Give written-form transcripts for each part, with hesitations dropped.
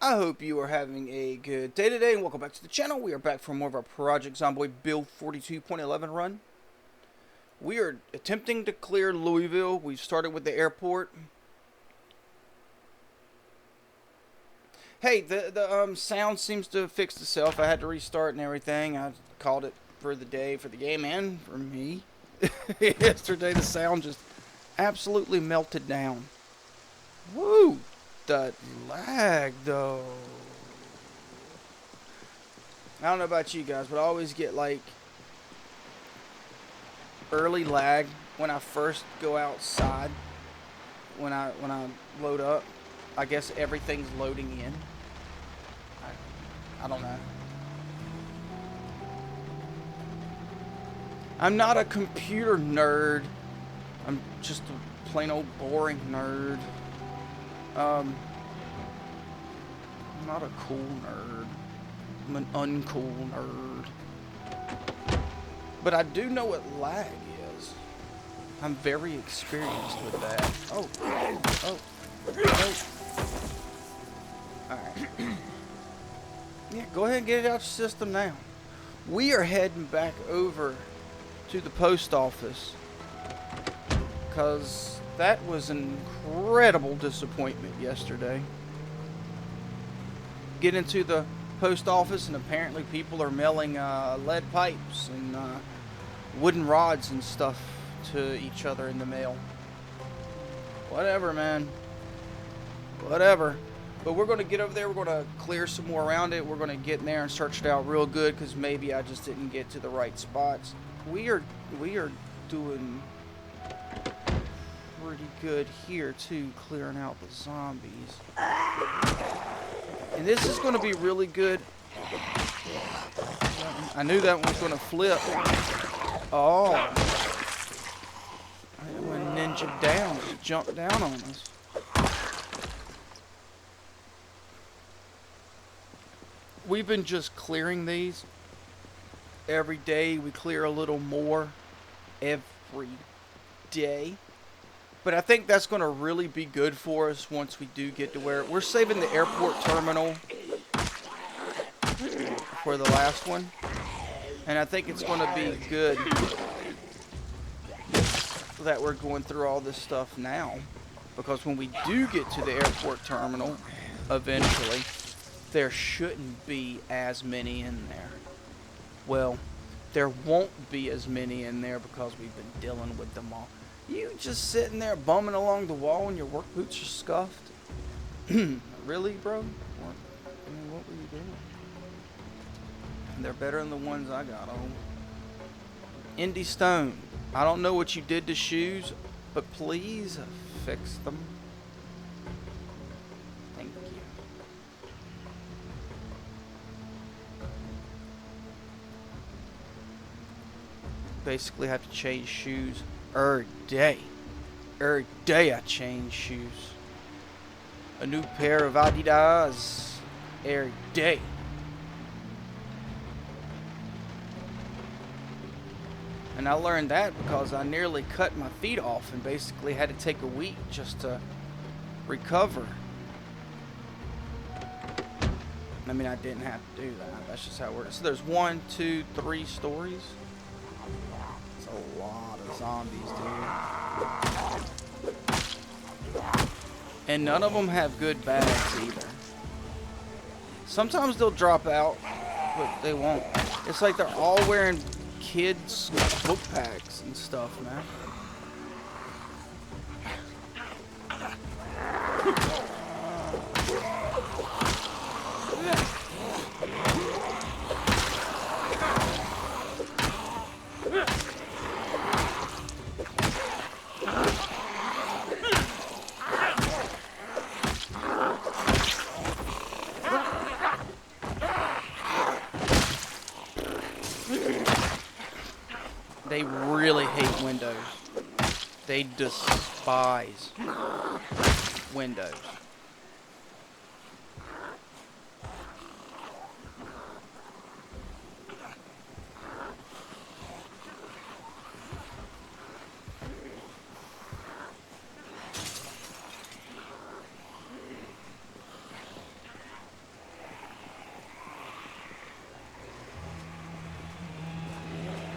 I hope you are having a good day today, and welcome back to the channel. We are back for more of our Project Zomboid Build 42.11 run. We are attempting to clear Louisville. We've started with the airport. Hey, the sound seems to have fixed itself. I had to restart and everything. I called it for the day, for the game, and for me. Yesterday, the sound just absolutely melted down. Woo! That lag, though. I don't know about you guys, but I always get like early lag when I first go outside. When I load up, I guess everything's loading in. I don't know. I'm not a computer nerd. I'm just a plain old boring nerd. I'm not a cool nerd. I'm an uncool nerd. But I do know what lag is. I'm very experienced with that. Oh. Alright. Yeah, go ahead and get it out your system now. We are heading back over to the post office because that was an incredible disappointment yesterday. Get into the post office and apparently people are mailing lead pipes and wooden rods and stuff to each other in the mail. Whatever, man. Whatever. But we're going to get over there. We're going to clear some more around it. We're going to get in there and search it out real good because maybe I just didn't get to the right spots. We are doing pretty good here too, clearing out the zombies. And this is going to be really good. I knew that one was going to flip. Oh. It went ninja down. It jumped down on us. We've been just clearing these. Every day we clear a little more. Every day. But I think that's going to really be good for us once we do get to where we're saving the airport terminal for the last one. And I think it's going to be good that we're going through all this stuff now. Because when we do get to the airport terminal, eventually, there shouldn't be as many in there. Well, there won't be as many in there because we've been dealing with them all. You just sitting there bumming along the wall and your work boots are scuffed? Really, bro? What were you doing? They're better than the ones I got on. Indy Stone, I don't know what you did to shoes, but please fix them. Thank you. Basically have to change shoes every day. Every day I change shoes. A new pair of Adidas every day. And I learned that because I nearly cut my feet off and basically had to take a week just to recover. I mean, I didn't have to do that. That's just how it works. So there's 1, 2, 3 stories. It's a lot of zombies, dude. And none of them have good bags either. Sometimes they'll drop out, but they won't. It's like they're all wearing kids' book packs and stuff, man. They really hate Windows. They despise Windows.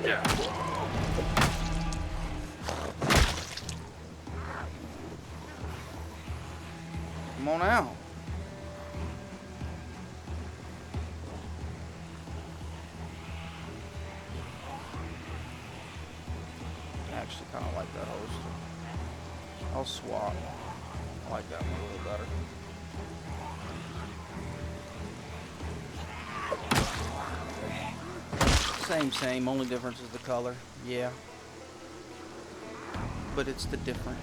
Come on out. I actually kind of like that holster. I'll swap. I like that one a little better. Same. Only difference is the color. Yeah. But it's the difference.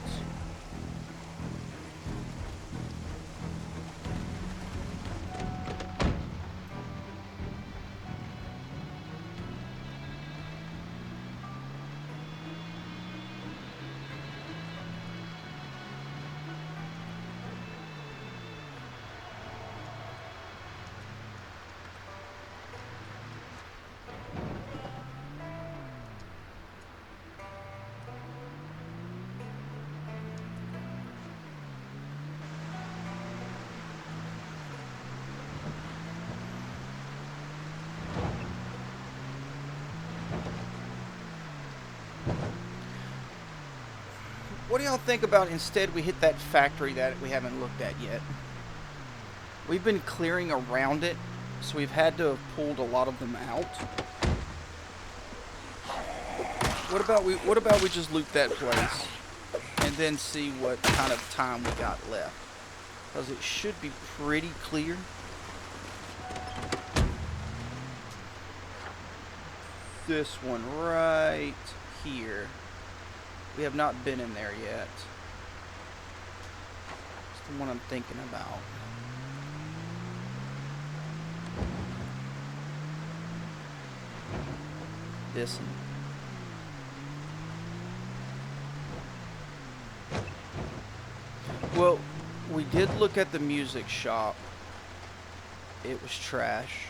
What do y'all think about instead we hit that factory that we haven't looked at yet? We've been clearing around it, so we've had to have pulled a lot of them out. What about we just loot that place and then see what kind of time we got left? Because it should be pretty clear. This one right here. We have not been in there yet. It's the one I'm thinking about. This one. Well, we did look at the music shop. It was trash.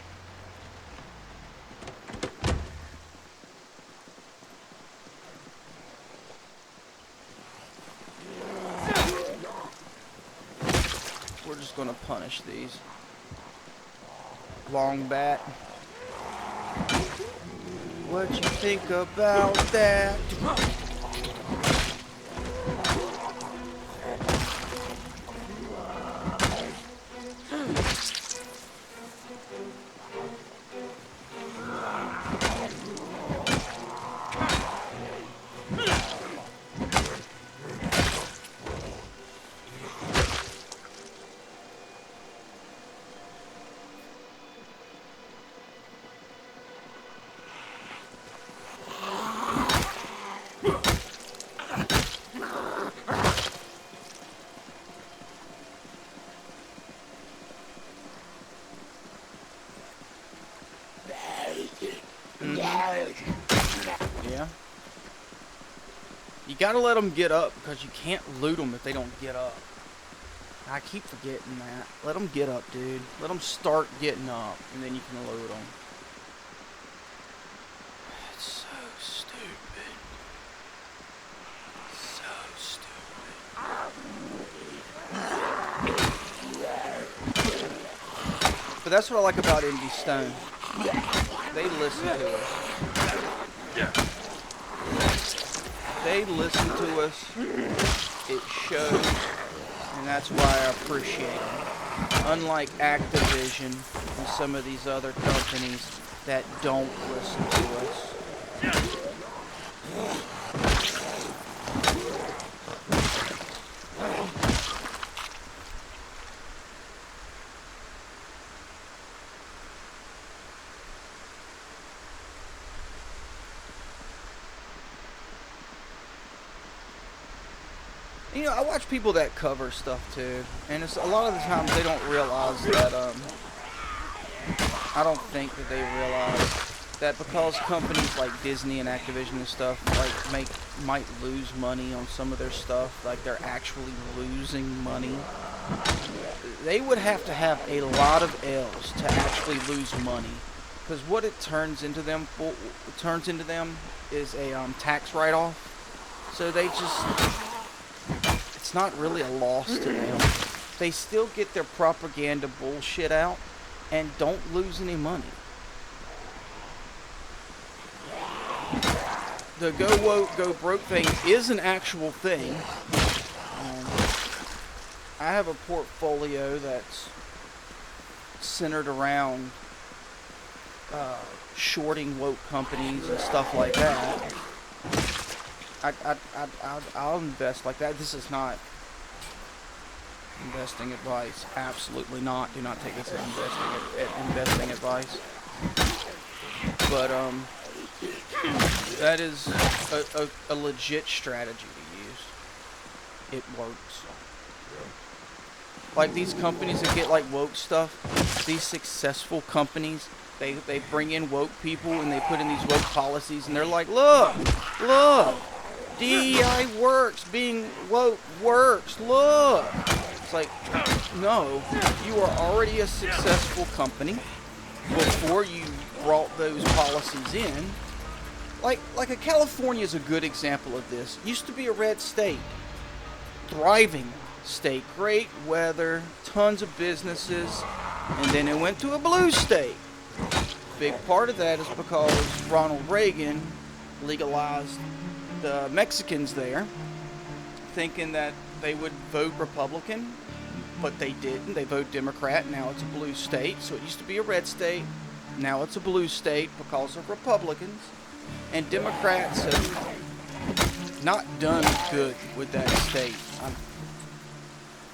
We're just gonna punish these. Long bat. What you think about that? Yeah. You gotta let them get up because you can't loot them if they don't get up. I keep forgetting that. Let them get up, dude. Let them start getting up, and then you can loot them. It's so stupid. So stupid. But that's what I like about Indie Stone. They listen to us. They listen to us. It shows. And that's why I appreciate it. Unlike Activision and some of these other companies that don't listen to us. You know, I watch people that cover stuff too, and it's a lot of the times they don't realize that, I don't think that they realize that because companies like Disney and Activision and stuff, like, might lose money on some of their stuff, like they're actually losing money, they would have to have a lot of L's to actually lose money, because what it turns into them is a tax write-off, so they just... It's not really a loss to them. They still get their propaganda bullshit out and don't lose any money. the go woke, go broke thing is an actual thing. I have a portfolio that's centered around shorting woke companies and stuff like that. I'll invest like that. This is not investing advice. Absolutely not. Do not take this as investing advice. But that is a legit strategy to use. It works. Like these companies that get like woke stuff, these successful companies, they bring in woke people and they put in these woke policies and they're like, look, DEI works, being woke works, look. It's like, no, you are already a successful company before you brought those policies in. Like California is a good example of this. Used to be a red state, thriving state, great weather, tons of businesses, and then it went to a blue state. Big part of that is because Ronald Reagan legalized the Mexicans there, thinking that they would vote Republican, but they didn't. They vote Democrat. Now it's a blue state. So it used to be a red state. Now it's a blue state because of Republicans. And Democrats have not done good with that state.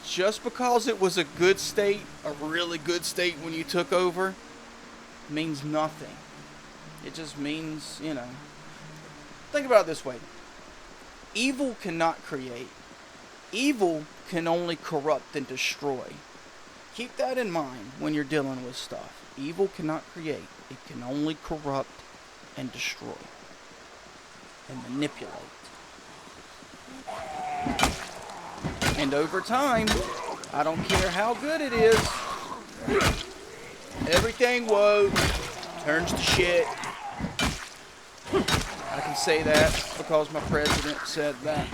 Just because it was a good state, a really good state when you took over, means nothing. It just means, you know. Think about it this way. Evil cannot create. Evil can only corrupt and destroy. Keep that in mind when you're dealing with stuff. Evil cannot create. It can only corrupt and destroy and manipulate. And over time, I don't care how good it is, everything woke turns to shit. I can say that because my president said that.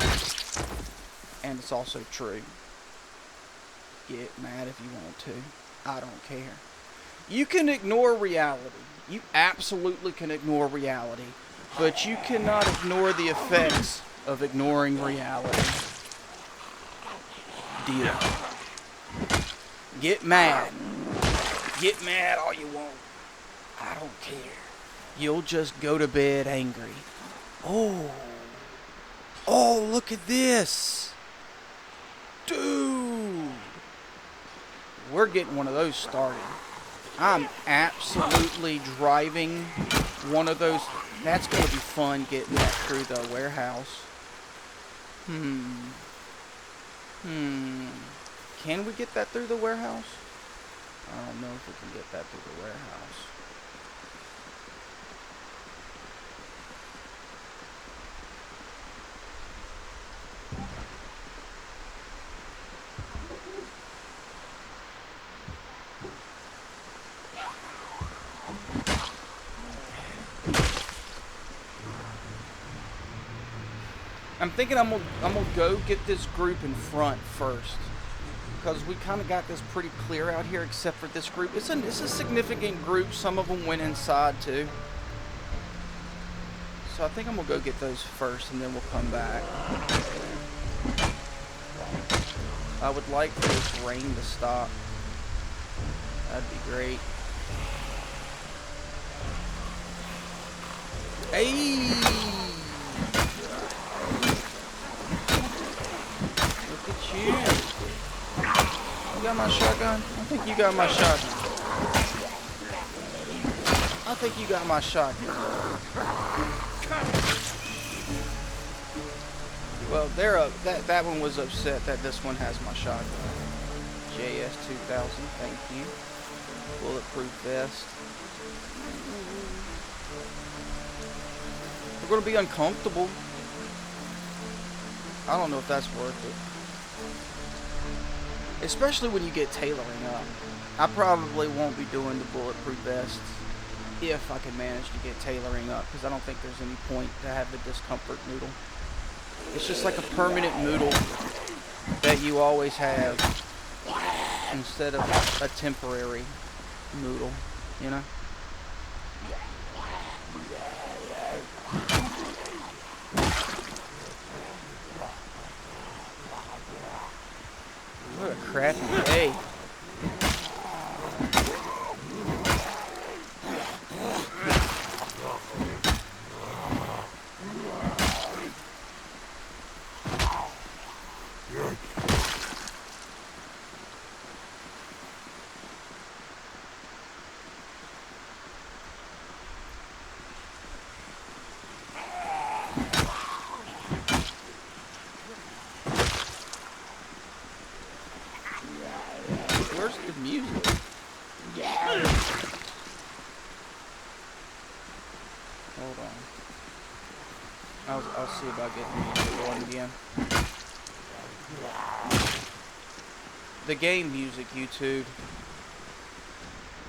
And it's also true. Get mad if you want to. I don't care. You can ignore reality. You absolutely can ignore reality. But you cannot ignore the effects of ignoring reality. Deal. Get mad. Get mad all you want. I don't care. You'll just go to bed angry. Oh, look at this. Dude. We're getting one of those started. I'm absolutely driving one of those. That's going to be fun getting that through the warehouse. Can we get that through the warehouse? I don't know if we can get that through the warehouse. I'm thinking I'm gonna go get this group in front first, because we kind of got this pretty clear out here, except for this group. It's a significant group. Some of them went inside too. So I think I'm gonna go get those first, and then we'll come back. I would like for this rain to stop. That'd be great. Hey! Look at you. You got my shotgun? I think you got my shotgun. I think you got my shotgun. Well, that one was upset that this one has my shotgun. JS2000, thank you. Bulletproof vest. We're going to be uncomfortable. I don't know if that's worth it. Especially when you get tailoring up. I probably won't be doing the bulletproof vests if I can manage to get tailoring up, because I don't think there's any point to have the discomfort noodle. It's just like a permanent noodle that you always have instead of a temporary noodle, you know? What a crappy day. Where's the music? Hold on. I'll see about getting the music going again. The game music, YouTube.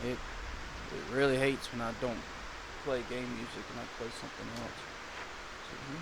It really hates when I don't play game music and I play something else. See?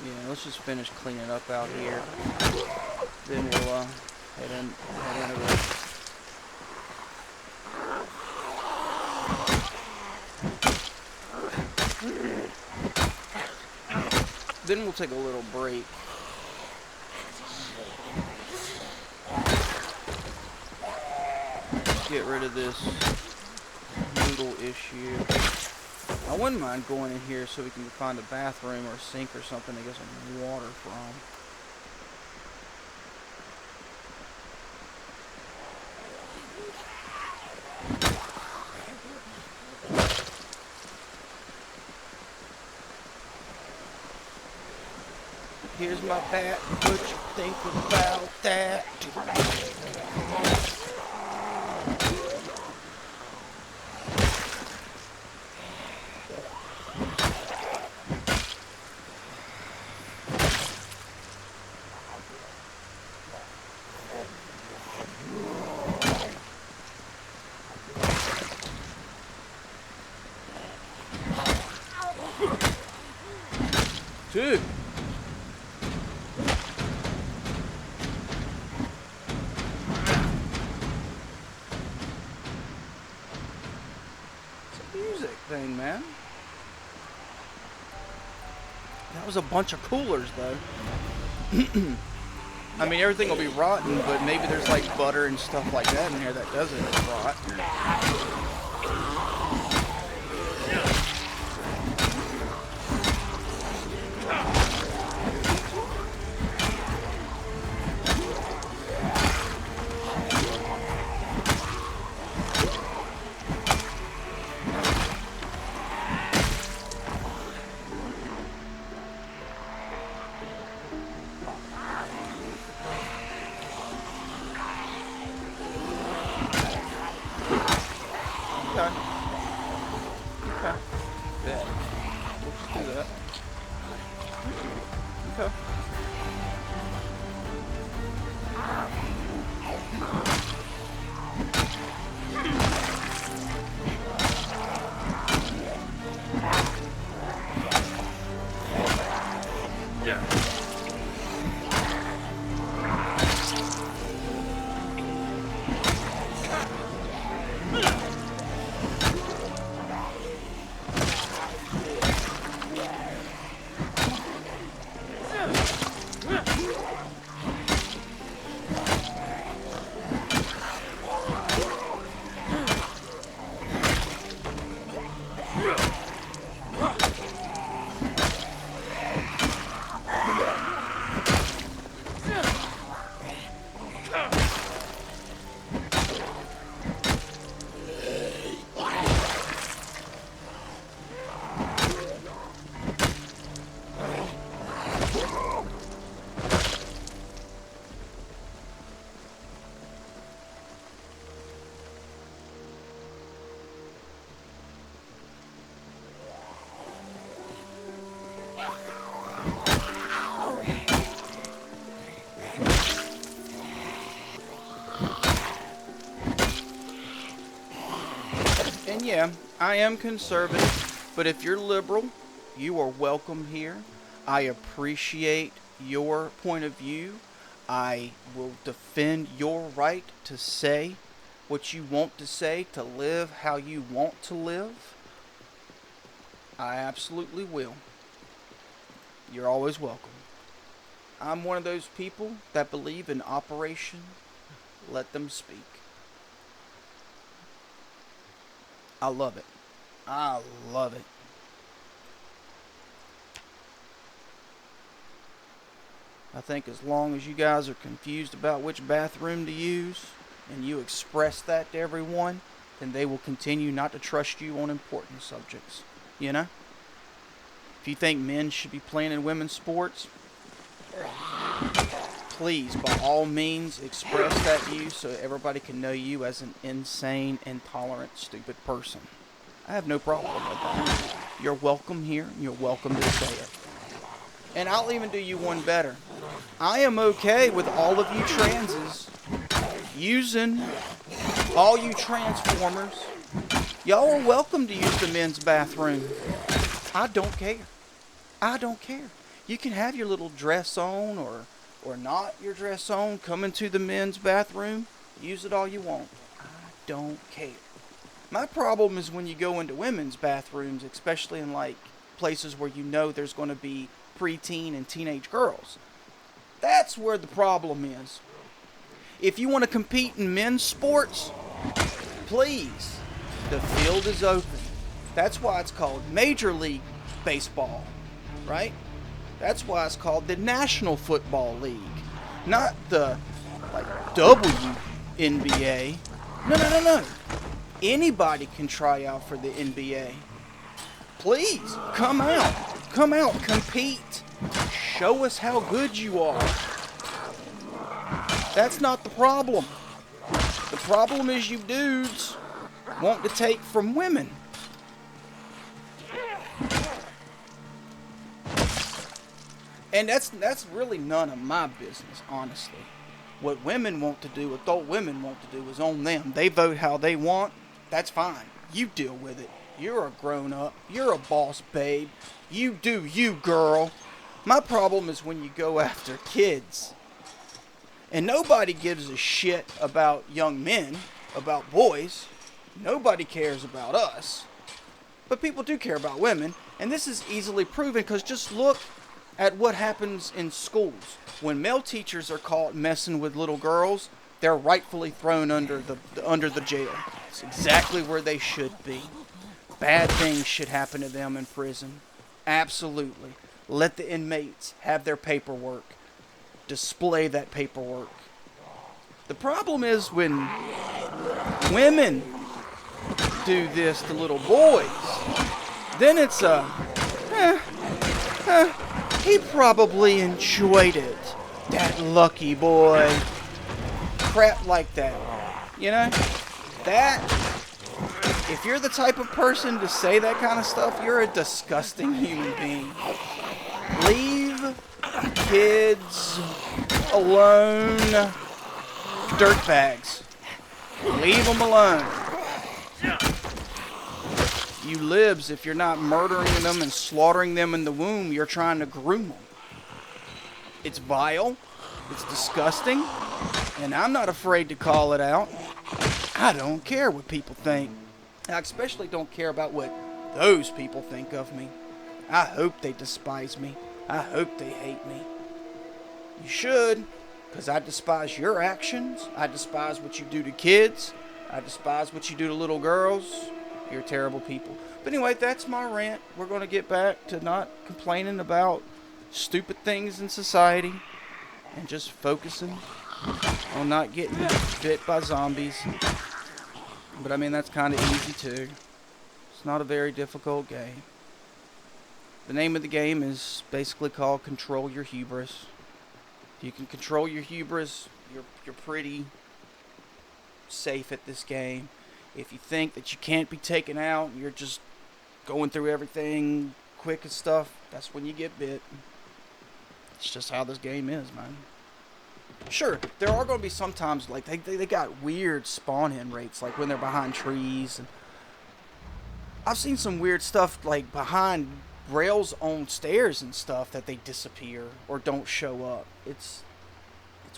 Yeah, let's just finish cleaning up out here. Then we'll head into it. Then we'll take a little break. Get rid of this noodle issue. I wouldn't mind going in here so we can find a bathroom or a sink or something to get some water from. Here's my bat. What you think about that? Dude. It's a music thing, man. That was a bunch of coolers, though. I mean, everything will be rotten, but maybe there's like butter and stuff like that in here that doesn't rot. Okay. Bet. We'll just do that. Okay. Yeah. And yeah, I am conservative, but if you're liberal, you are welcome here. I appreciate your point of view. I will defend your right to say what you want to say, to live how you want to live. I absolutely will. You're always welcome. I'm one of those people that believe in Operation Let Them Speak. I love it. I love it. I think as long as you guys are confused about which bathroom to use, and you express that to everyone, then they will continue not to trust you on important subjects. You know? If you think men should be playing in women's sports, please, by all means, express that view so everybody can know you as an insane, intolerant, stupid person. I have no problem with that. You're welcome here, and you're welcome to say it. And I'll even do you one better. I am okay with all of you transes using all you transformers. Y'all are welcome to use the men's bathroom. I don't care. I don't care. You can have your little dress on or not your dress on. Come into the men's bathroom. Use it all you want. I don't care. My problem is when you go into women's bathrooms, especially in like places where you know there's going to be preteen and teenage girls. That's where the problem is. If you want to compete in men's sports, please, the field is open. That's why it's called Major League Baseball, right? That's why it's called the National Football League, not the WNBA. No. Anybody can try out for the NBA. Please, come out, compete. Show us how good you are. That's not the problem. The problem is you dudes want to take from women. And that's really none of my business, honestly. What women want to do, adult women want to do, is on them. They vote how they want. That's fine. You deal with it. You're a grown-up. You're a boss, babe. You do you, girl. My problem is when you go after kids. And nobody gives a shit about young men, about boys. Nobody cares about us. But people do care about women. And this is easily proven because just look at what happens in schools. When male teachers are caught messing with little girls, they're rightfully thrown under the jail. It's exactly where they should be. Bad things should happen to them in prison. Absolutely. Let the inmates have their paperwork. Display that paperwork. The problem is when women do this to little boys, then it's he probably enjoyed it. That lucky boy. Crap like that. You know? That, if you're the type of person to say that kind of stuff, you're a disgusting human being. Leave kids alone. Dirtbags. Leave them alone. You libs, if you're not murdering them and slaughtering them in the womb, you're trying to groom them. It's vile. It's disgusting. And I'm not afraid to call it out. I don't care what people think. I especially don't care about what those people think of me. I hope they despise me. I hope they hate me. You should, because I despise your actions. I despise what you do to kids. I despise what you do to little girls. You're terrible people. But anyway, that's my rant. We're going to get back to not complaining about stupid things in society and just focusing on not getting bit by zombies. But I mean, that's kind of easy too. It's not a very difficult game. The name of the game is basically called Control Your Hubris. If you can control your hubris, you're pretty safe at this game. If you think that you can't be taken out, and you're just going through everything quick and stuff, that's when you get bit. It's just how this game is, man. Sure, there are going to be sometimes, like, they got weird spawn-in rates, like when they're behind trees. And I've seen some weird stuff like behind rails on stairs and stuff that they disappear or don't show up. It's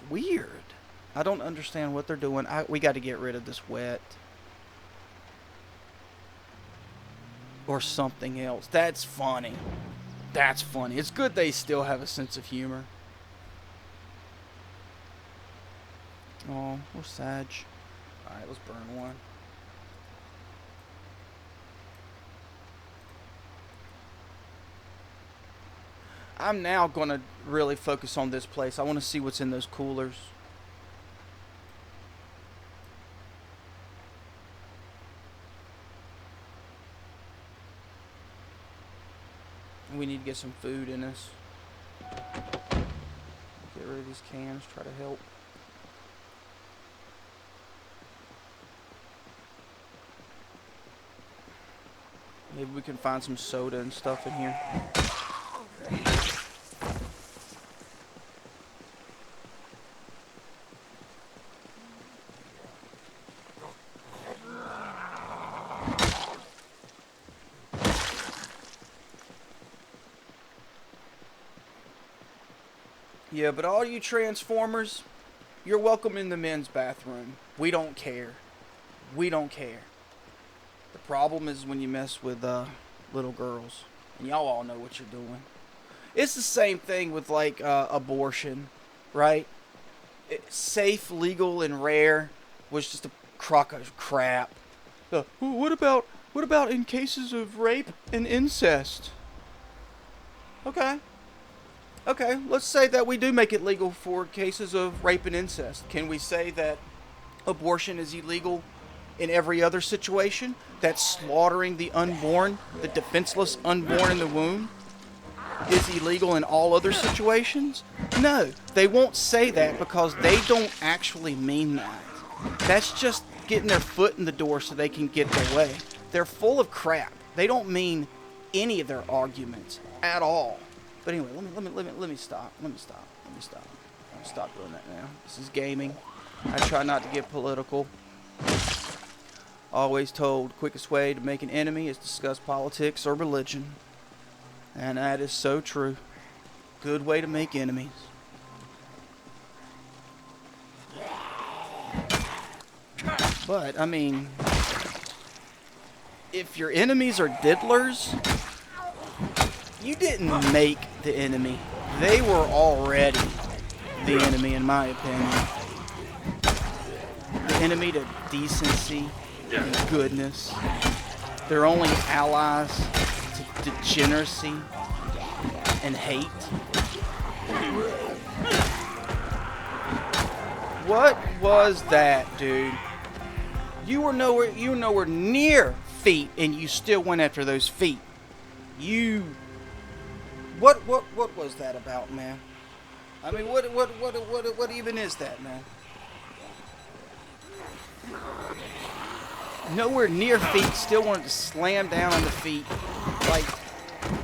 weird. I don't understand what they're doing. We got to get rid of this wet. Or something else. That's funny. That's funny. It's good they still have a sense of humor. Oh, we're Sag. Alright, let's burn one. I'm now going to really focus on this place. I want to see what's in those coolers. We need to get some food in us. Get rid of these cans, try to help. Maybe we can find some soda and stuff in here. Yeah, but all you Transformers, you're welcome in the men's bathroom. We don't care. We don't care. The problem is when you mess with little girls. And y'all all know what you're doing. It's the same thing with like abortion, right? Safe, legal, and rare was just a crock of crap. What about in cases of rape and incest? Okay. Okay, let's say that we do make it legal for cases of rape and incest. Can we say that abortion is illegal in every other situation? That slaughtering the unborn, the defenseless unborn in the womb, is illegal in all other situations? No, they won't say that because they don't actually mean that. That's just getting their foot in the door so they can get their way. They're full of crap. They don't mean any of their arguments at all. But anyway, let me stop. Let me stop doing that now. This is gaming. I try not to get political. Always told, quickest way to make an enemy is discuss politics or religion. And that is so true. Good way to make enemies. But, I mean, if your enemies are diddlers, you didn't make the enemy. They were already the enemy, in my opinion. The enemy to decency and goodness. They're only allies to degeneracy and hate. What was that, dude? You were nowhere near feet, and you still went after those feet. What was that about, man? I mean, what even is that, man? Nowhere near feet, still wanted to slam down on the feet. Like,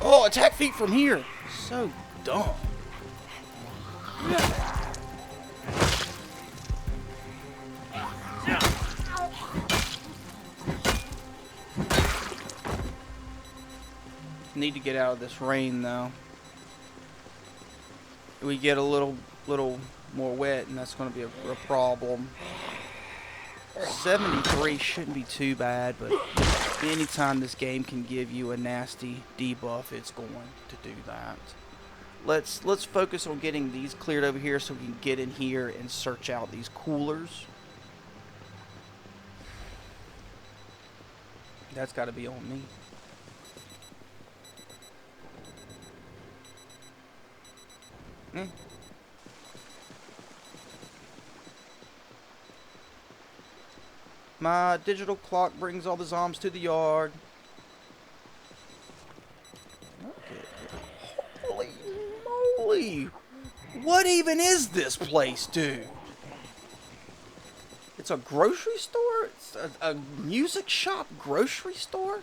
oh, attack feet from here. So dumb. Need to get out of this rain, though. We get a little more wet, and that's going to be a problem. 73 shouldn't be too bad, but anytime this game can give you a nasty debuff, it's going to do that. Let's focus on getting these cleared over here so we can get in here and search out these coolers. That's got to be on me. My digital clock brings all the zombies to the yard. Okay. Holy moly! What even is this place, dude? It's a grocery store? It's a music shop grocery store?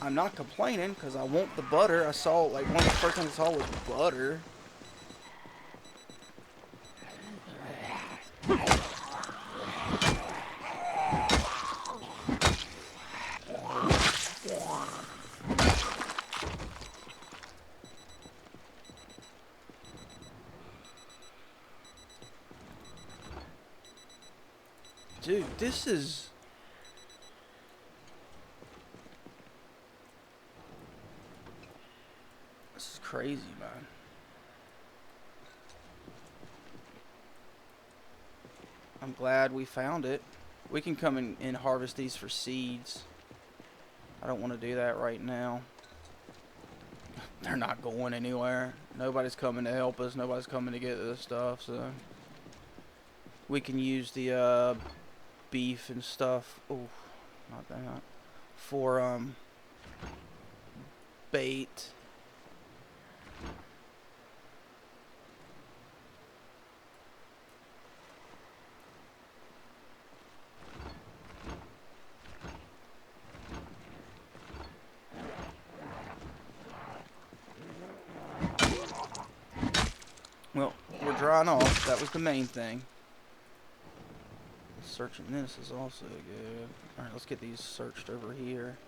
I'm not complaining because I want the butter. I saw, like, one of the first things I saw was butter. Dude, this is... This is crazy, man. I'm glad we found it. We can come in and harvest these for seeds. I don't want to do that right now. They're not going anywhere. Nobody's coming to help us. Nobody's coming to get this stuff, so... We can use the, beef and stuff. Oh, not that. For, bait. Well, we're drying off. That was the main thing. Searching this is also good. Alright, let's get these searched over here.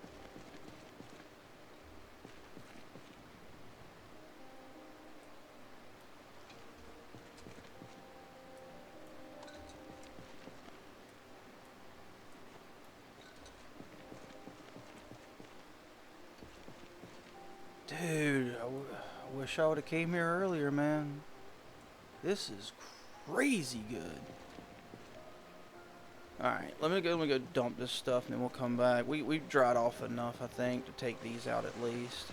Dude, I wish I would have came here earlier, man. This is crazy good. Alright, let me go dump this stuff and then we'll come back. We've dried off enough, I think, to take these out at least.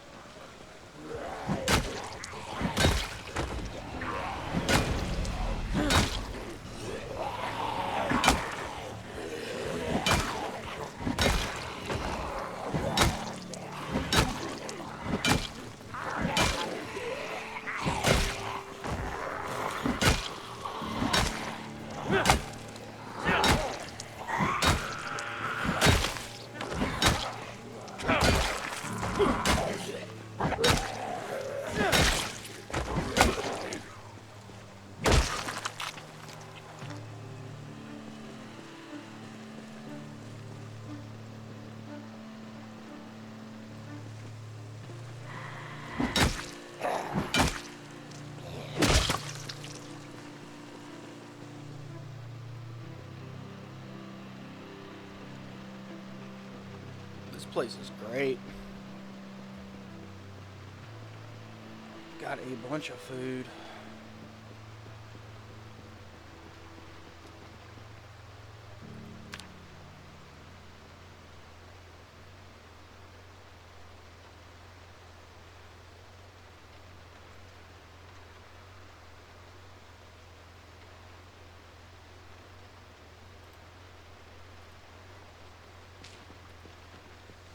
This place is great. Got a bunch of food.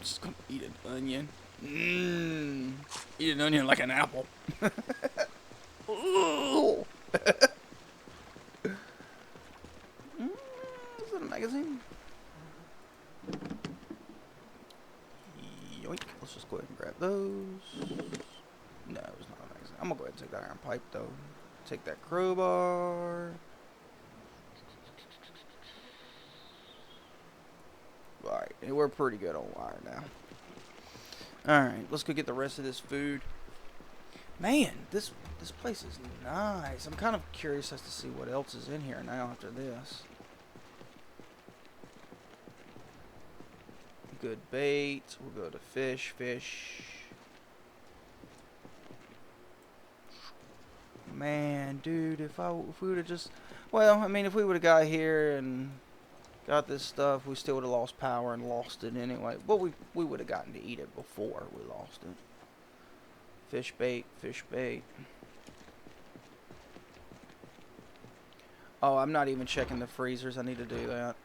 Just gonna eat an onion. Eat an onion like an apple. Ooh. Is that a magazine? Yoink. Let's just go ahead and grab those. No, it's not a magazine. I'm gonna go ahead and take that iron pipe though. Take that crowbar. Alright, we're pretty good on wire now. Alright, let's go get the rest of this food. Man, this place is nice. I'm kind of curious as to see what else is in here now after this. Good bait. We'll go to fish. Man, dude, if we would have just... Well, I mean, if we would have got here and... got this stuff, we still would have lost power and lost it anyway. But we would have gotten to eat it before we lost it. Fish bait. Oh, I'm not even checking the freezers. I need to do that.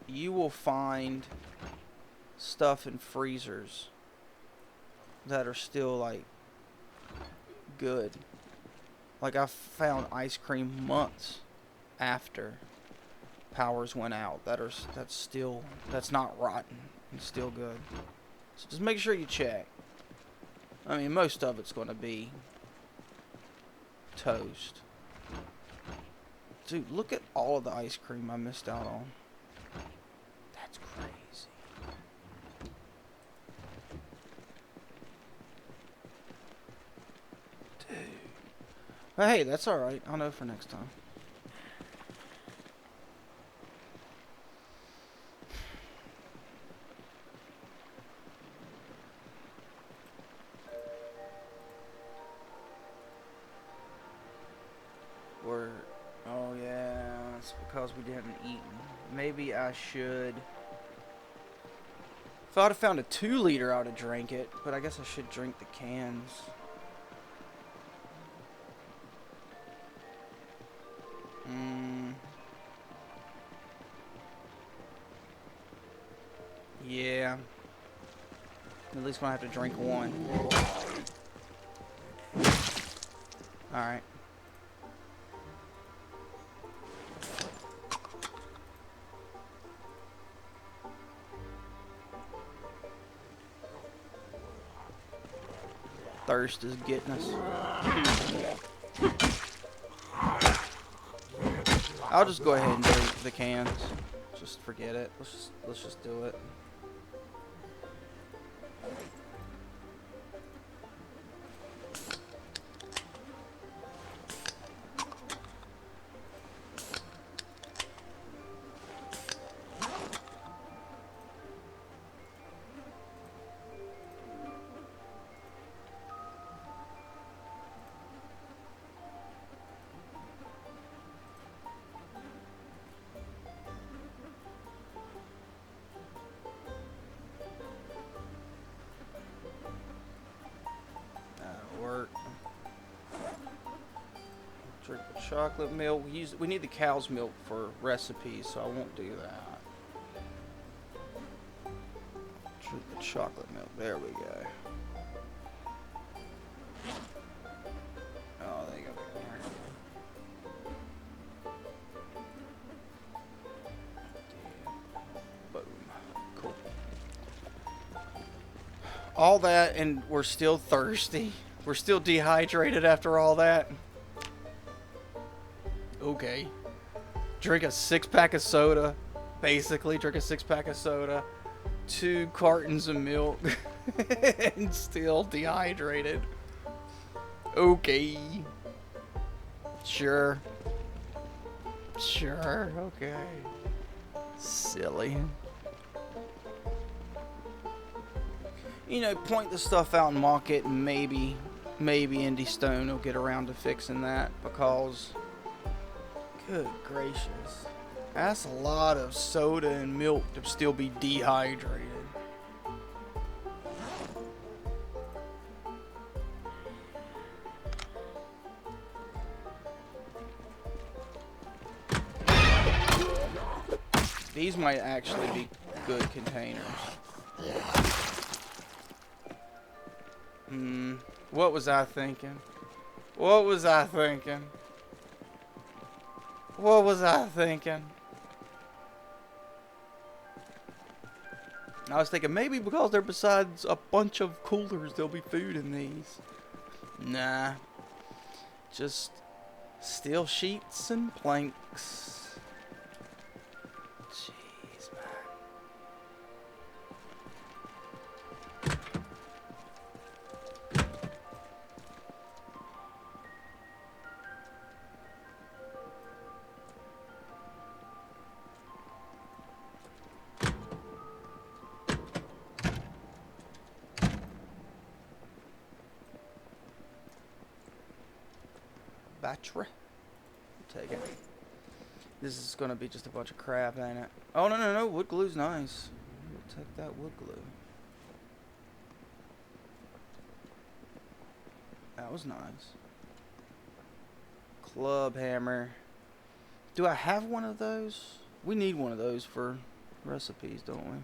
You will find stuff in freezers that are still, like, good. Like, I found ice cream months after powers went out that's not rotten and still good. So just make sure you check. I mean, most of it's going to be toast. Dude, look at all of the ice cream I missed out on. That's crazy. Dude. But hey, that's alright. I'll know for next time. Oh yeah, it's because we didn't eat. Maybe I should. If I'd have found a 2-liter, I would have drank it. But I guess I should drink the cans. Yeah. At least when I have to drink one. Alright. Thirst is getting us. I'll just go ahead and drink the cans. Just forget it. Let's just do it. Drink the chocolate milk. We need the cow's milk for recipes, so I won't do that. Drink the chocolate milk. There we go. Oh, there you go. Boom. Cool. All that, and we're still thirsty. We're still dehydrated after all that. Okay. Drink a 6-pack of soda. Basically, drink a 6-pack of soda. 2 cartons of milk. And still dehydrated. Okay. Sure. Sure, okay. Silly. You know, point the stuff out and mock it, and maybe Indy Stone will get around to fixing that, because good gracious, that's a lot of soda and milk to still be dehydrated. These might actually be good containers. What was I thinking? What was I thinking? What was I thinking? I was thinking maybe because they're besides a bunch of coolers, there'll be food in these. Nah. Just steel sheets and planks. Jeez, man. Battery. Take it. This is gonna be just a bunch of crap, ain't it? Oh, no. Wood glue's nice. We'll take that wood glue. That was nice. Club hammer. Do I have one of those? We need one of those for recipes, don't we?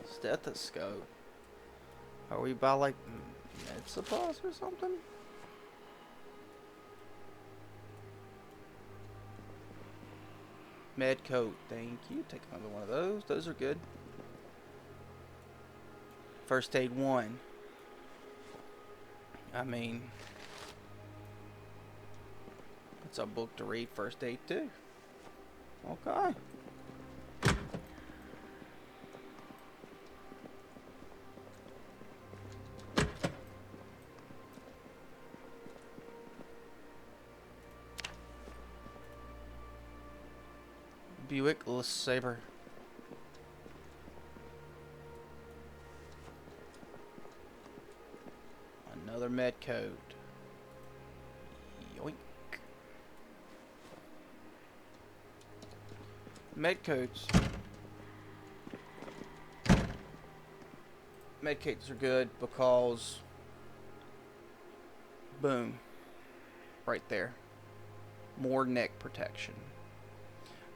Stethoscope. Are we by like med supplies or something? Med coat. Thank you. Take another one of those. Those are good. First aid 1. I mean, it's a book to read. First aid 2. Okay. Buick LeSabre. Another med coat. Yoink. Med coats. Med coats are good because boom. Right there. More neck protection.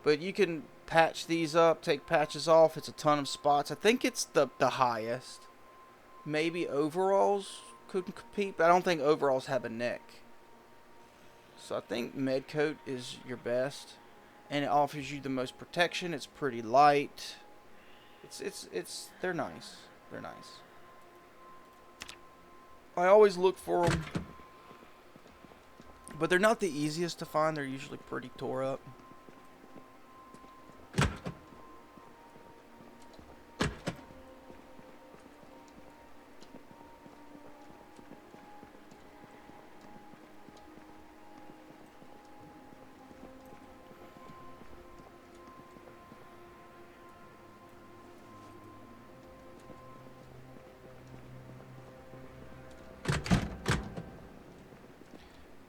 But you can patch these up, take patches off. It's a ton of spots. I think it's the highest. Maybe overalls could compete, but I don't think overalls have a neck. So I think Medcoat is your best, and it offers you the most protection. It's pretty light. They're nice. They're nice. I always look for them, but they're not the easiest to find. They're usually pretty tore up.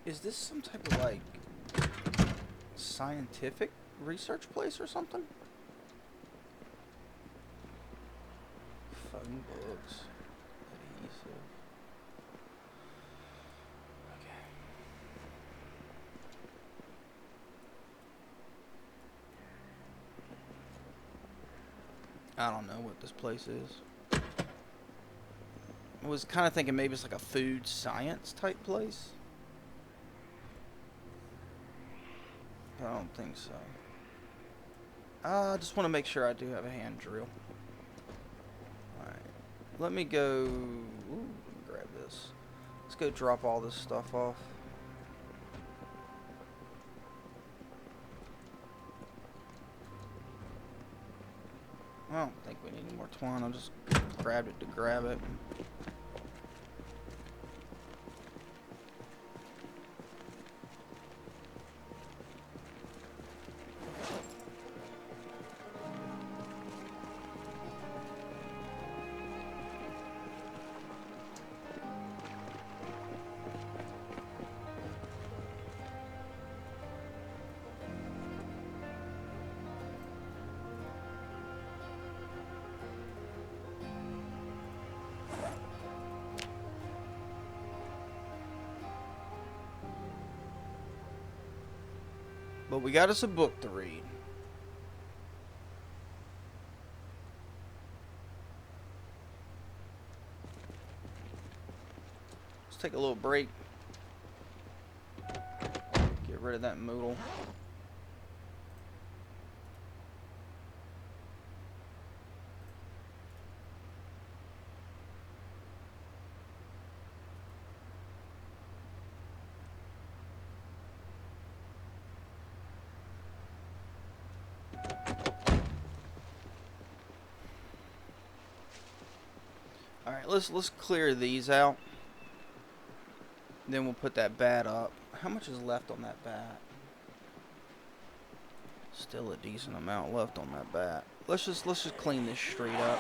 Is this some type of, like, scientific research place or something? Phone books. Adhesive. Okay. I don't know what this place is. I was kind of thinking maybe it's like a food science type place. I don't think so. I just want to make sure I do have a hand drill. Alright. Let me go... Ooh, grab this. Let's go drop all this stuff off. I don't think we need any more twine. I just grabbed it to grab it. But we got us a book to read. Let's take a little break. Get rid of that moodle. Alright, let's clear these out. Then we'll put that bat up. How much is left on that bat? Still a decent amount left on that bat. Let's just clean this street up.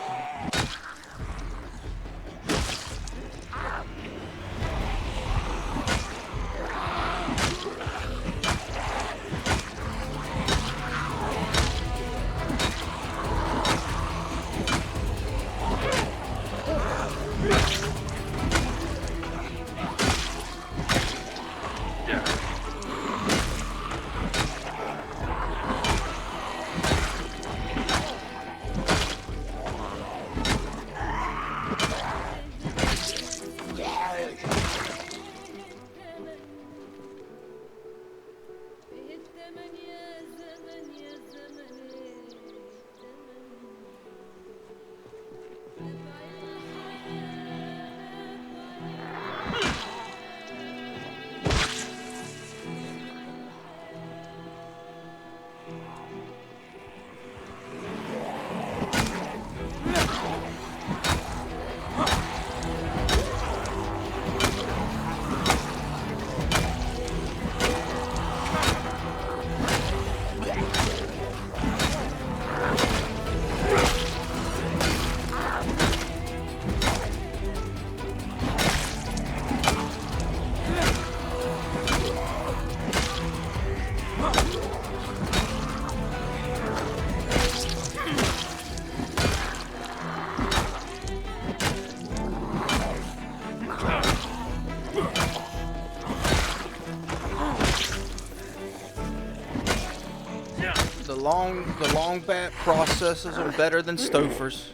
The long bat processes them better than Stouffer's.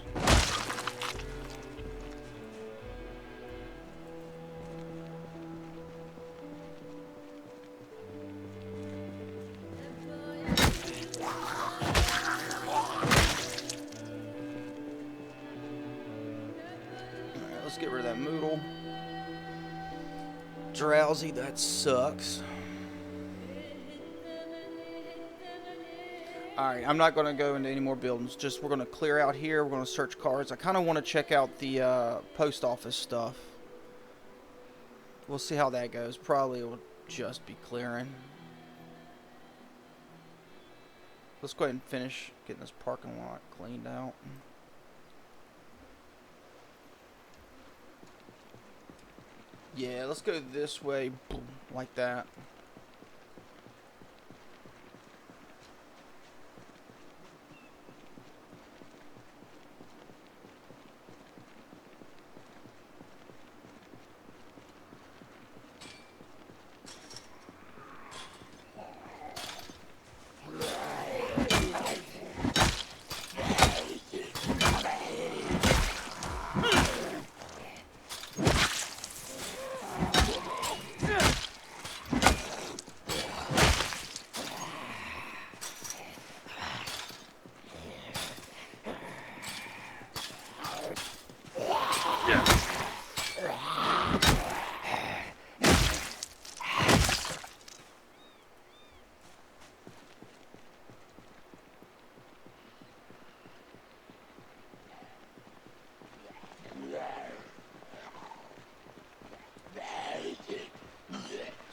Alright, let's get rid of that Moodle. Drowsy, that sucks. Alright, I'm not going to go into any more buildings. Just, we're going to clear out here. We're going to search cards. I kind of want to check out the post office stuff. We'll see how that goes. Probably will just be clearing. Let's go ahead and finish getting this parking lot cleaned out. Yeah, let's go this way. Boom, like that.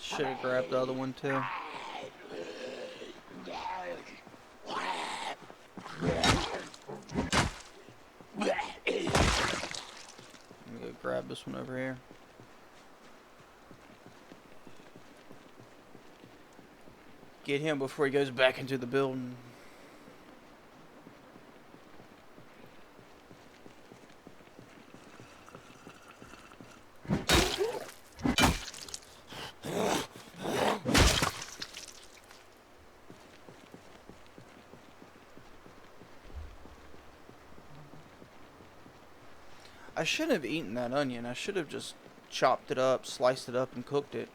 Should have grabbed the other one too. I'm gonna go grab this one over here. Get him before he goes back into the building. I shouldn't have eaten that onion. I should have just chopped it up, sliced it up, and cooked it.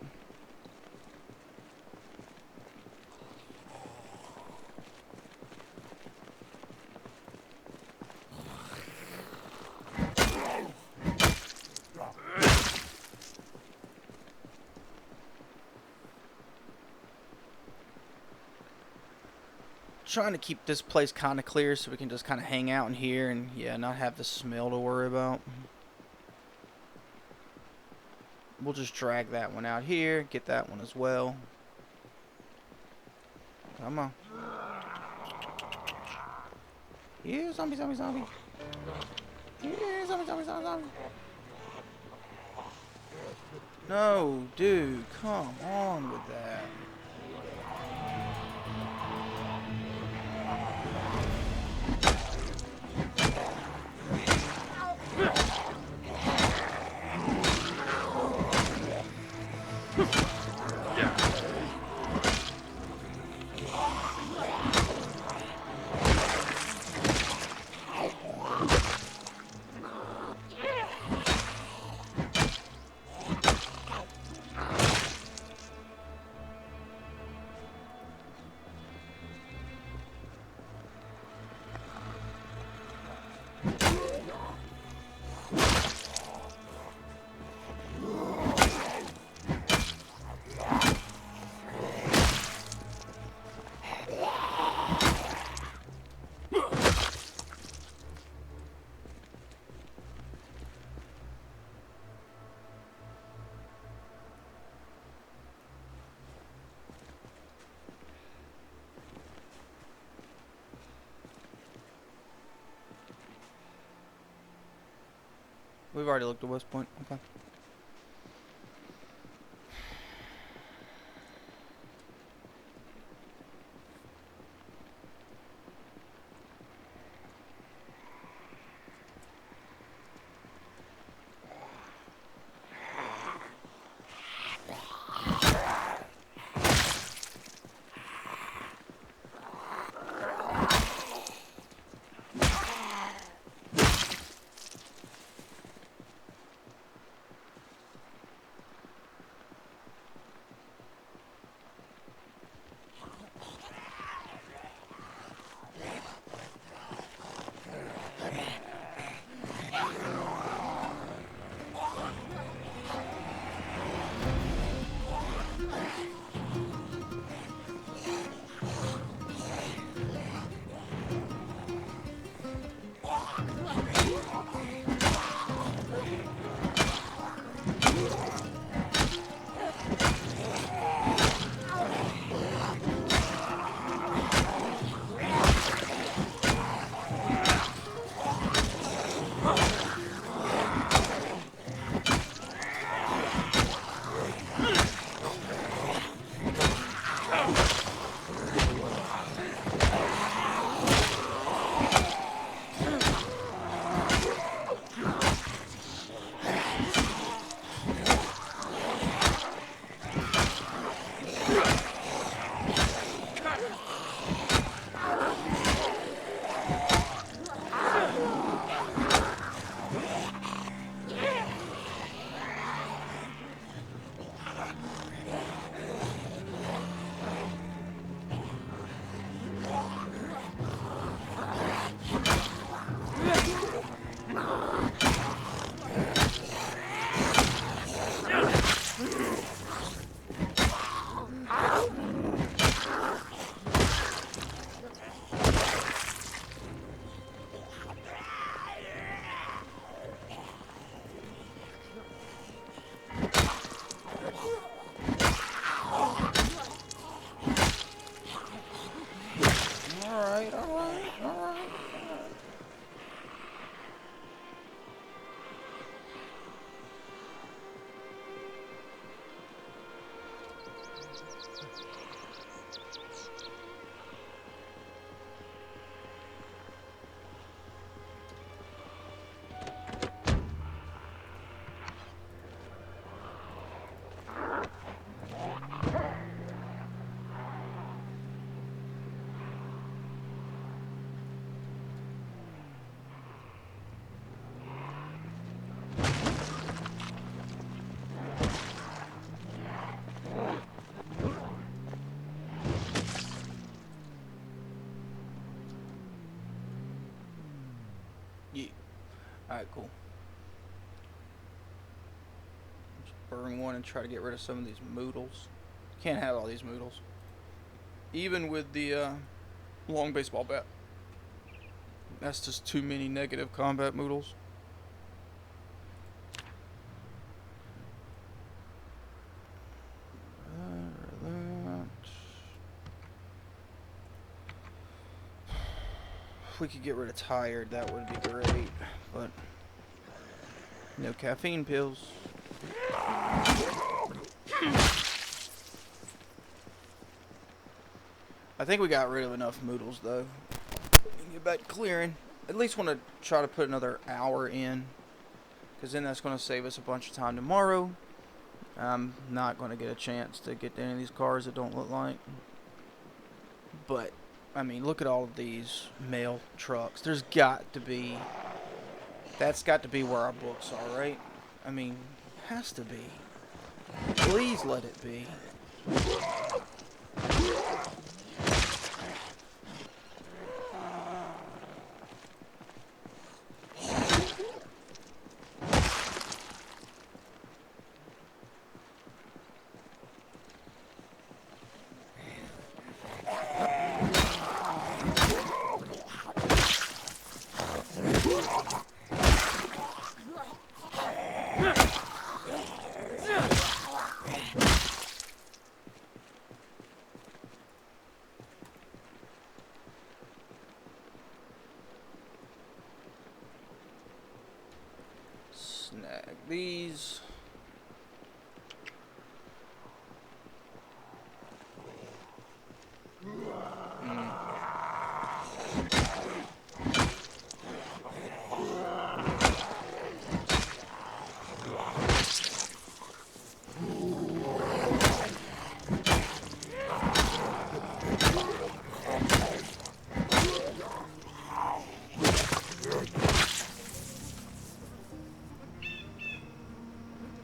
Trying to keep this place kind of clear so we can just kind of hang out in here and yeah, not have the smell to worry about. We'll just drag that one out here, get that one as well. Come on. Yeah, zombie, zombie, zombie. Yeah, zombie, zombie, zombie, zombie. No, dude, come on with that. we've already looked at West Point. Okay. Yeah. Alright, cool. Let's burn one and try to get rid of some of these moodles. Can't have all these moodles. Even with the long baseball bat. That's just too many negative combat moodles. If we could get rid of tired, that would be great, but no caffeine pills. I think we got rid of enough moodles though. Get back clearing. At least want to try to put another hour in, because then that's going to save us a bunch of time tomorrow. I'm not going to get a chance to get to any of these cars that don't look like. But I mean, look at all of these mail trucks. There's got to be... That's got to be where our books are, right? I mean, has to be. Please let it be. these.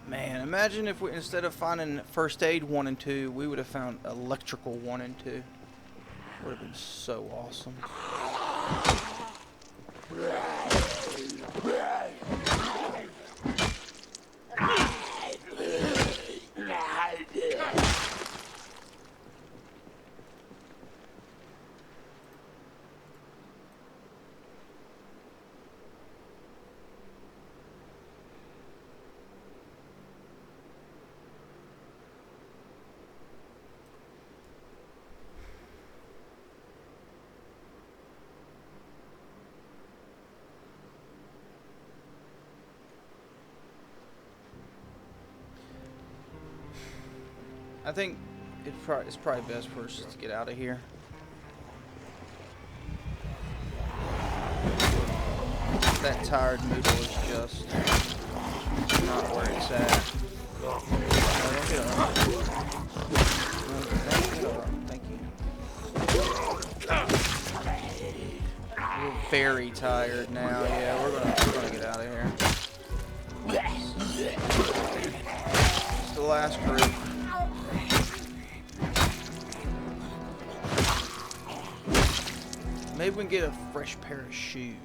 Man, imagine if we, instead of finding first aid 1 and 2, we would have found electrical 1 and 2. Would have been so awesome. I think it's probably best for us to get out of here. That tired noodle is just not where it's at. No, don't get up. Thank you. We're very tired now. Yeah, we're gonna get out of here. It's the last group. Maybe we can get a fresh pair of shoes.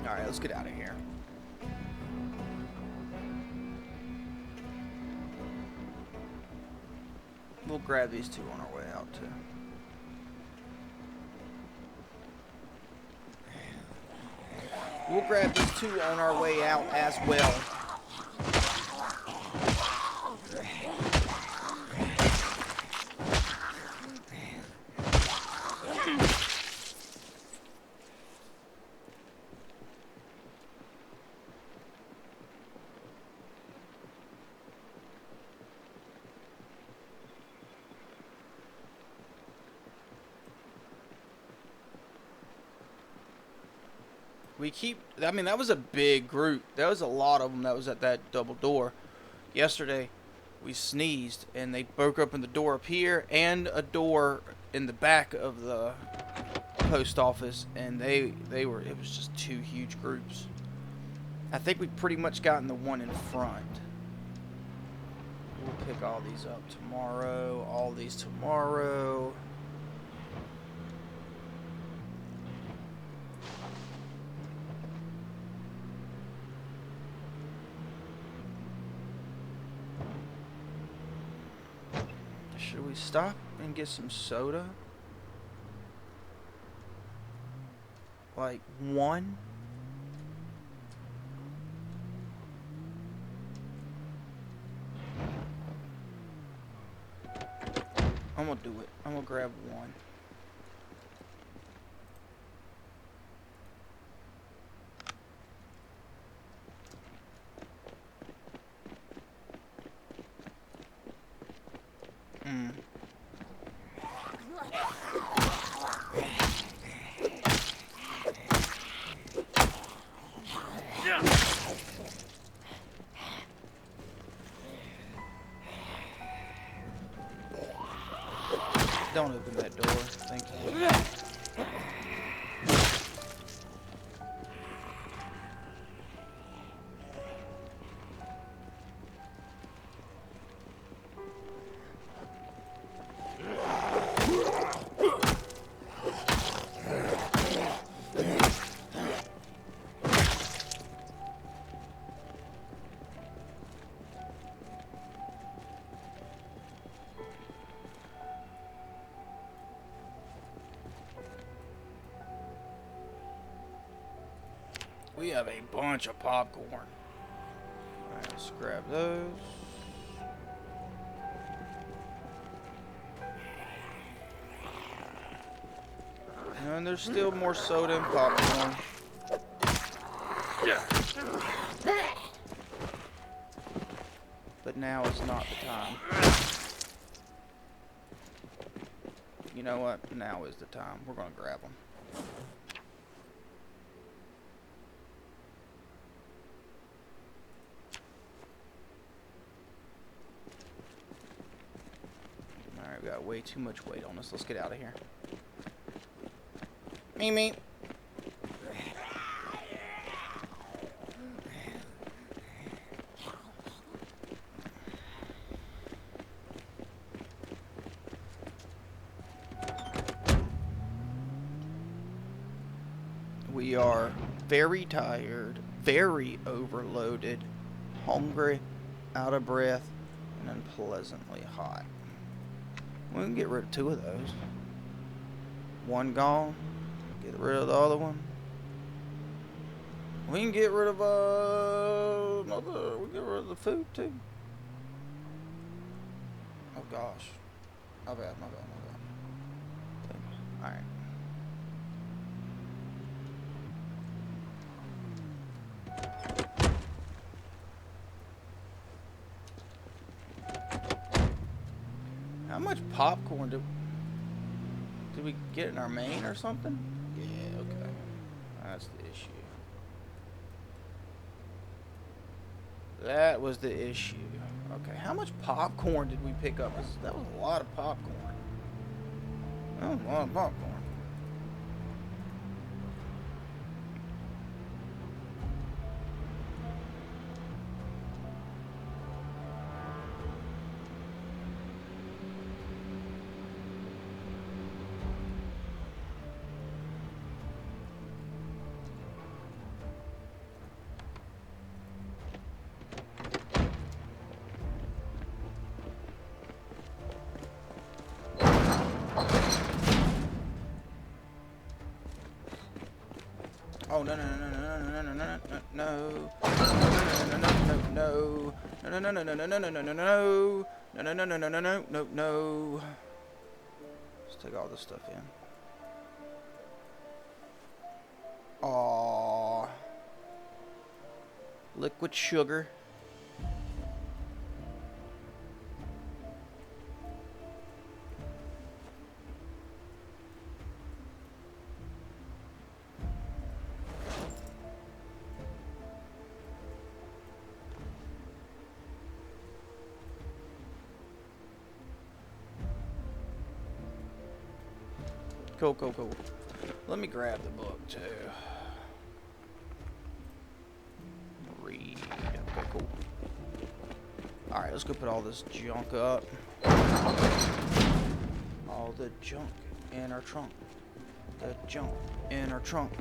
Alright, let's get out of here. We'll grab these 2 on our way out too. We'll grab these 2 on our way out as well. I mean, that was a big group. There was a lot of them that was at that double door. Yesterday, we sneezed, and they broke open the door up here and a door in the back of the post office, and it was just 2 huge groups. I think we've pretty much gotten the one in front. We'll pick all these up tomorrow, all these tomorrow. Should we stop and get some soda? Like 1? I'm gonna do it. I'm gonna grab 1. Don't open that door. Thank you. We have a bunch of popcorn. Alright, let's grab those. And there's still more soda and popcorn. But now is not the time. You know what? Now is the time. We're gonna grab them. Alright, we got way too much weight on us. Let's get out of here. Mimi. We are very tired, very overloaded, hungry, out of breath, and unpleasantly hot. We can get rid of 2 of those. One gone. Get rid of the other one. We can get rid of another. We can get rid of the food too. Oh gosh. My bad. All right. How much popcorn did we get in our main or something? Yeah, okay. That's the issue. That was the issue. Okay, how much popcorn did we pick up? That was a lot of popcorn. That was a lot of popcorn. Oh no. Let's take all this stuff in. Aww. Liquid sugar. Cool. Let me grab the book too. Read. Okay, cool. Alright, let's go put all this junk up. All the junk in our trunk. The junk in our trunk.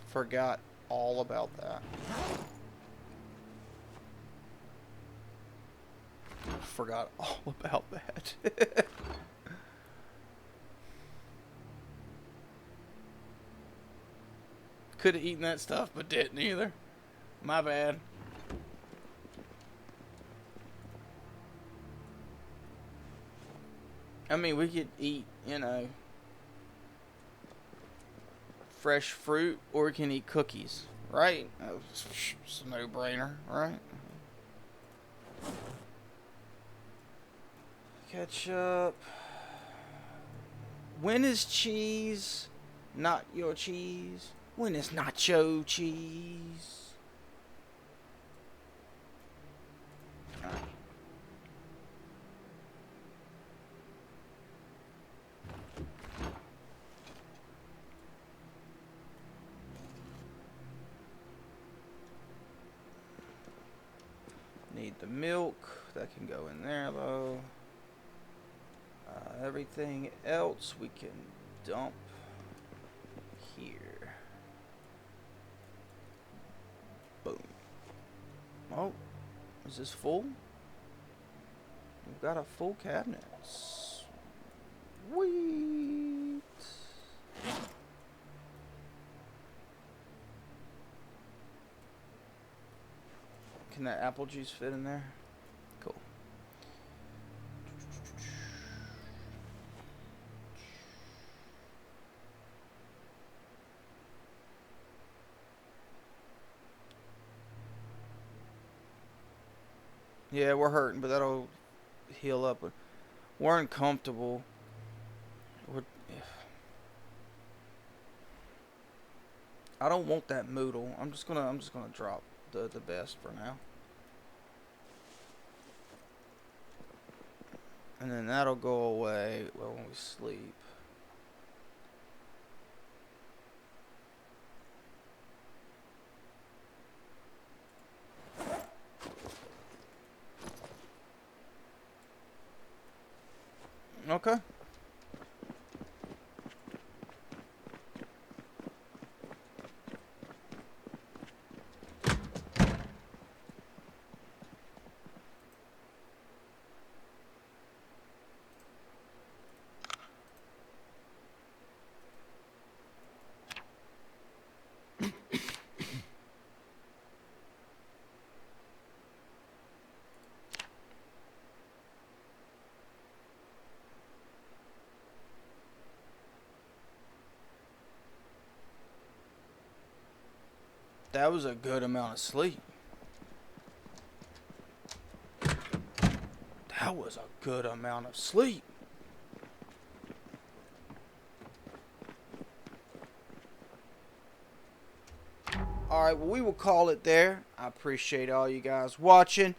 Forgot all about that. Forgot all about that. Could have eaten that stuff, but didn't either. My bad. I mean, we could eat, you know, fresh fruit, or we can eat cookies, right? It's a no-brainer, right? Ketchup. When is cheese not your cheese? When is nacho cheese? Need the milk. That can go in there, though. Everything else we can dump here. Boom. Oh, is this full? We've got a full cabinet. Sweet. Can that apple juice fit in there? Cool. Yeah, we're hurting, but that'll heal up. We're uncomfortable. I don't want that moodle. I'm just gonna drop the best for now. And then that'll go away when we sleep. Okay. That was a good amount of sleep. That was a good amount of sleep. Alright, well, we will call it there. I appreciate all you guys watching.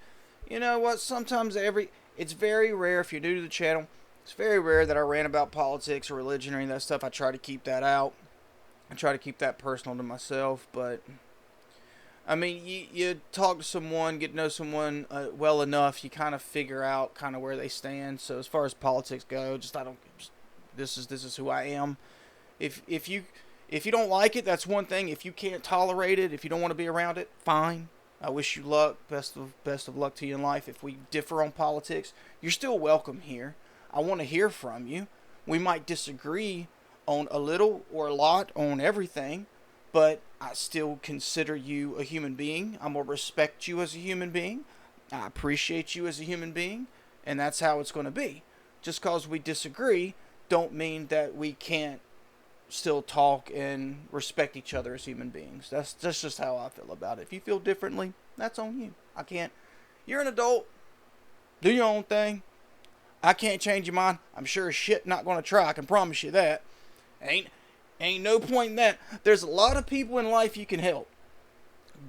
You know what? Sometimes it's very rare, if you're new to the channel, it's very rare that I rant about politics or religion or any of that stuff. I try to keep that out. I try to keep that personal to myself, but I mean, you talk to someone, get to know someone well enough, you kind of figure out kind of where they stand. So as far as politics go, this is who I am. If you don't like it, that's one thing. If you can't tolerate it, if you don't want to be around it, fine. I wish you luck. Best of luck to you in life. If we differ on politics, you're still welcome here. I want to hear from you. We might disagree on a little or a lot on everything, but I still consider you a human being. I'm going to respect you as a human being. I appreciate you as a human being. And that's how it's going to be. Just because we disagree don't mean that we can't still talk and respect each other as human beings. That's just how I feel about it. If you feel differently, that's on you. I can't. You're an adult. Do your own thing. I can't change your mind. I'm sure as shit not going to try. I can promise you that. Ain't no point in that. There's a lot of people in life you can help.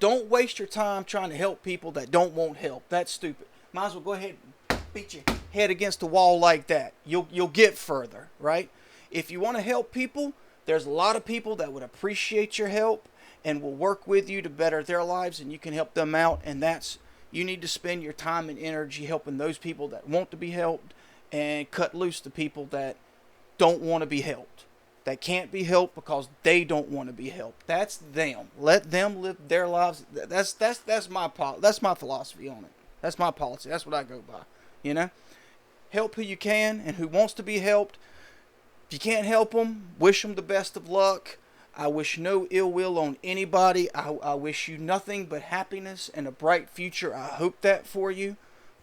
Don't waste your time trying to help people that don't want help. That's stupid. Might as well go ahead and beat your head against the wall like that. You'll get further, right? If you want to help people, there's a lot of people that would appreciate your help and will work with you to better their lives, and you can help them out. And you need to spend your time and energy helping those people that want to be helped, and cut loose the people that don't want to be helped, that can't be helped because they don't want to be helped. That's them. Let them live their lives. That's my philosophy on it. That's my policy. That's what I go by. You know, help who you can and who wants to be helped. If you can't help them, wish them the best of luck. I wish no ill will on anybody. I wish you nothing but happiness and a bright future. I hope that for you.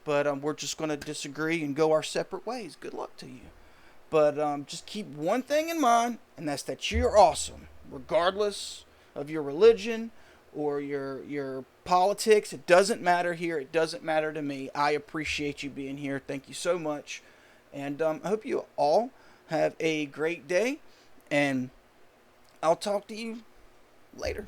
But we're just going to disagree and go our separate ways. Good luck to you. But just keep one thing in mind, and that's that you're awesome. Regardless of your religion or your politics, it doesn't matter here. It doesn't matter to me. I appreciate you being here. Thank you so much. And I hope you all have a great day. And I'll talk to you later.